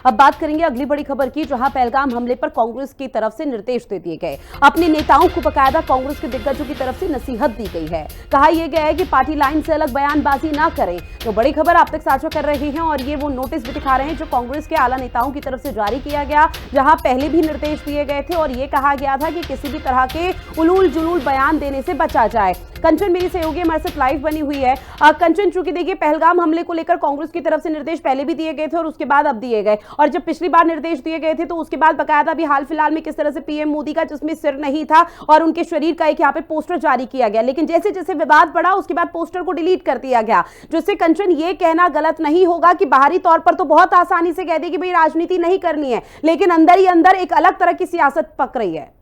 अब बात करेंगे अगली बड़ी खबर की, जहां पहलगाम हमले पर कांग्रेस की तरफ से निर्देश दे दिए गए। अपने नेताओं को बकायदा कांग्रेस के दिग्गजों की तरफ से नसीहत दी गई है। कहा यह गया है कि पार्टी लाइन से अलग बयानबाजी ना करें। तो बड़ी खबर आप तक साझा कर रहे हैं और ये वो नोटिस भी दिखा रहे हैं जो कांग्रेस के आला नेताओं की तरफ से जारी किया गया, जहां पहले भी निर्देश दिए गए थे और यह कहा गया था कि किसी भी तरह के उलूल जुलूल बयान देने से बचा जाए। कंचन मेरी सहयोगी हमारे साथ लाइव बनी हुई है। कंचन, चूंकि देखिए पहलगाम हमले को लेकर कांग्रेस की तरफ से निर्देश पहले भी दिए गए थे और उसके बाद अब दिए गए, और जब पिछली बार निर्देश दिए गए थे तो उसके बाद बकायदा भी हाल फिलहाल में किस तरह से पीएम मोदी का जिसमें सिर नहीं था और उनके शरीर का एक यहाँ पे पोस्टर जारी किया गया, लेकिन जैसे जैसे विवाद बढ़ा उसके बाद पोस्टर को डिलीट कर दिया गया, जिससे कंचन ये कहना गलत नहीं होगा कि बाहरी तौर पर तो बहुत आसानी से कह दे कि भाई राजनीति नहीं करनी है, लेकिन अंदर ही अंदर एक अलग तरह की सियासत पक रही है।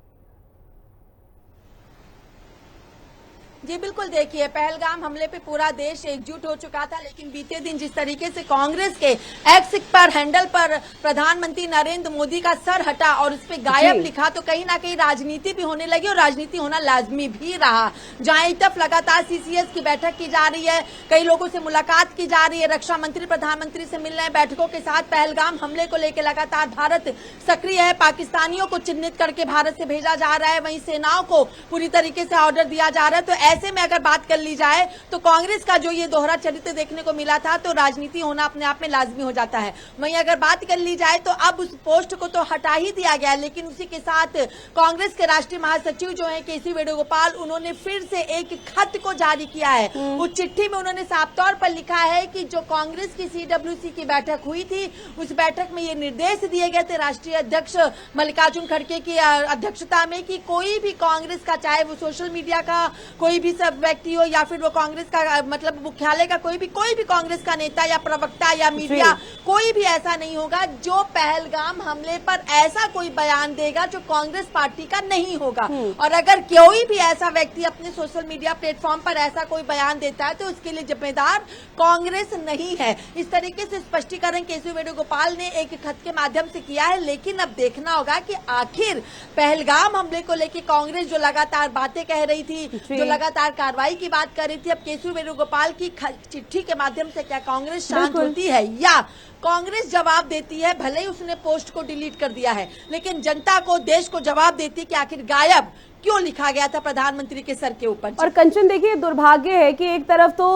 जी बिल्कुल, देखिए पहलगाम हमले पे पूरा देश एकजुट हो चुका था, लेकिन बीते दिन जिस तरीके से कांग्रेस के एक्स पर हैंडल पर प्रधानमंत्री नरेंद्र मोदी का सर हटा और उस पे गायब लिखा, तो कहीं ना कहीं राजनीति भी होने लगी और राजनीति होना लाजमी भी रहा। जहां एक तरफ लगातार सीसीएस की बैठक की जा रही है, कई लोगों से मुलाकात की जा रही है, रक्षा मंत्री प्रधानमंत्री से मिल रहे हैं, बैठकों के साथ पहलगाम हमले को लेकर लगातार भारत सक्रिय है, पाकिस्तानियों को चिन्हित करके भारत से भेजा जा रहा है, वहीं सेनाओं को पूरी तरीके से ऑर्डर दिया जा रहा है। तो ऐसे में अगर बात कर ली जाए तो कांग्रेस का जो ये दोहरा चरित्र देखने को मिला था, तो राजनीति होना अपने आप में लाजमी हो जाता है। वहीं अगर बात कर ली जाए तो अब उस पोस्ट को तो हटा ही दिया गया, लेकिन उसी के साथ कांग्रेस के राष्ट्रीय महासचिव जो है केसी वेणुगोपाल, उन्होंने फिर से एक खत को जारी किया है। उस चिट्ठी में उन्होंने साफ तौर पर लिखा है कि जो कांग्रेस की सीडब्ल्यूसी की बैठक हुई थी, उस बैठक में ये निर्देश दिए गए थे राष्ट्रीय अध्यक्ष मल्लिकार्जुन खड़गे की अध्यक्षता में कि कोई भी कांग्रेस का, चाहे वो सोशल मीडिया का कोई भी सब व्यक्ति हो या फिर वो कांग्रेस का मतलब मुख्यालय का कोई भी कांग्रेस का नेता या प्रवक्ता या मीडिया, कोई भी ऐसा नहीं होगा जो पहलगाम हमले पर ऐसा कोई बयान देगा जो कांग्रेस पार्टी का नहीं होगा। और अगर कोई भी ऐसा व्यक्ति अपने सोशल मीडिया प्लेटफॉर्म पर ऐसा कोई बयान देता है तो उसके लिए जिम्मेदार कांग्रेस नहीं है। इस तरीके से स्पष्टीकरण केसी वेणुगोपाल ने एक खत के माध्यम से किया है। लेकिन अब देखना होगा कि आखिर पहलगाम हमले को लेकर कांग्रेस जो लगातार बातें कह रही थी, जो लगातार कार्रवाई की बात कर रही थी, अब केसी वेणुगोपाल की चिट्ठी के माध्यम से क्या कांग्रेस शांत होती है या कांग्रेस जवाब देती है? भले ही उसने पोस्ट को डिलीट कर दिया है, लेकिन जनता को, देश को जवाब देती है कि आखिर गायब क्यों लिखा गया था प्रधानमंत्री के सर के ऊपर। और कंचन देखिए, दुर्भाग्य है कि एक तरफ तो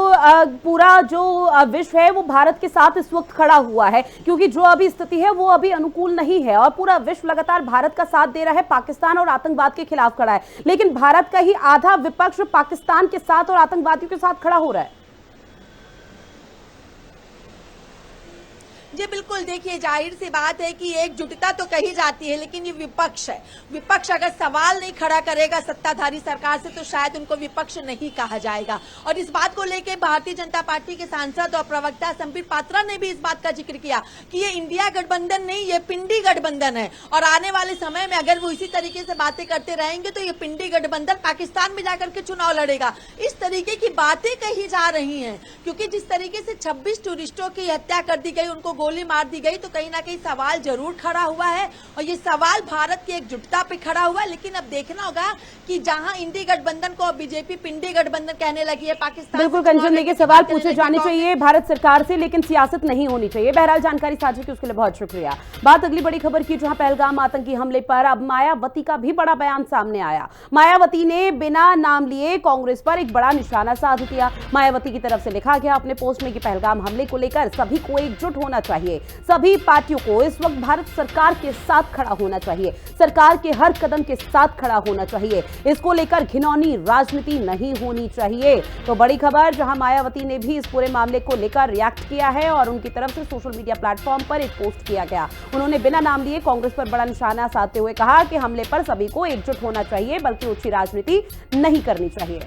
पूरा जो विश्व है वो भारत के साथ इस वक्त खड़ा हुआ है, क्योंकि जो अभी स्थिति है वो अभी अनुकूल नहीं है और पूरा विश्व लगातार भारत का साथ दे रहा है, पाकिस्तान और आतंकवाद के खिलाफ खड़ा है, लेकिन भारत का ही आधा विपक्ष पाकिस्तान के साथ और आतंकवादियों के साथ खड़ा हो रहा है। जी बिल्कुल, देखिए जाहिर सी बात है कि एकजुटता तो कही जाती है, लेकिन ये विपक्ष है। विपक्ष अगर सवाल नहीं खड़ा करेगा सत्ताधारी सरकार से तो शायद उनको विपक्ष नहीं कहा जाएगा। और इस बात को लेकर भारतीय जनता पार्टी के सांसद और प्रवक्ता संबित पात्रा ने भी इस बात का जिक्र किया कि ये इंडिया गठबंधन नहीं, ये पिंडी गठबंधन है और आने वाले समय में अगर वो इसी तरीके से बातें करते रहेंगे तो ये पिंडी गठबंधन पाकिस्तान में जाकर के चुनाव लड़ेगा। इस तरीके की बातें कही जा रही है, क्योंकि जिस तरीके से 26 टूरिस्टों की हत्या कर दी गई, उनको गोली मार दी गई, तो कहीं ना कहीं सवाल जरूर खड़ा हुआ है और ये सवाल भारत की एकजुटता पे खड़ा हुआ है। लेकिन अब देखना होगा कि जहां इंडी गठबंधन को बीजेपी पिंडी गठबंधन कहने लगी है, पाकिस्तान बिल्कुल कंचन, देखिए सवाल पूछे जाने चाहिए भारत सरकार से, लेकिन सियासत नहीं होनी चाहिए। बहरहाल जानकारी साझा की उसके लिए बहुत शुक्रिया। बात अगली बड़ी खबर की, जहां पहलगाम आतंकी हमले पर अब मायावती का भी बड़ा बयान सामने आया। मायावती ने बिना नाम लिए कांग्रेस पर एक बड़ा निशाना साध दिया। मायावती की तरफ से लिखा गया अपने पोस्ट में कि पहलगाम हमले को लेकर सभी को एकजुट होना चाहिए, सभी पार्टियों को इस वक्त भारत सरकार के साथ खड़ा होना चाहिए, सरकार के हर कदम के साथ खड़ा होना चाहिए, इसको लेकर घिनौनी राजनीति नहीं होनी चाहिए। तो बड़ी खबर, जहां मायावती ने भी इस पूरे मामले को लेकर रिएक्ट किया है और उनकी तरफ से सोशल मीडिया प्लेटफॉर्म पर एक पोस्ट किया गया। उन्होंने बिना नाम लिए कांग्रेस पर बड़ा निशाना साधते हुए कहा कि हमले पर सभी को एकजुट होना चाहिए, बल्कि ऊंची राजनीति नहीं करनी चाहिए।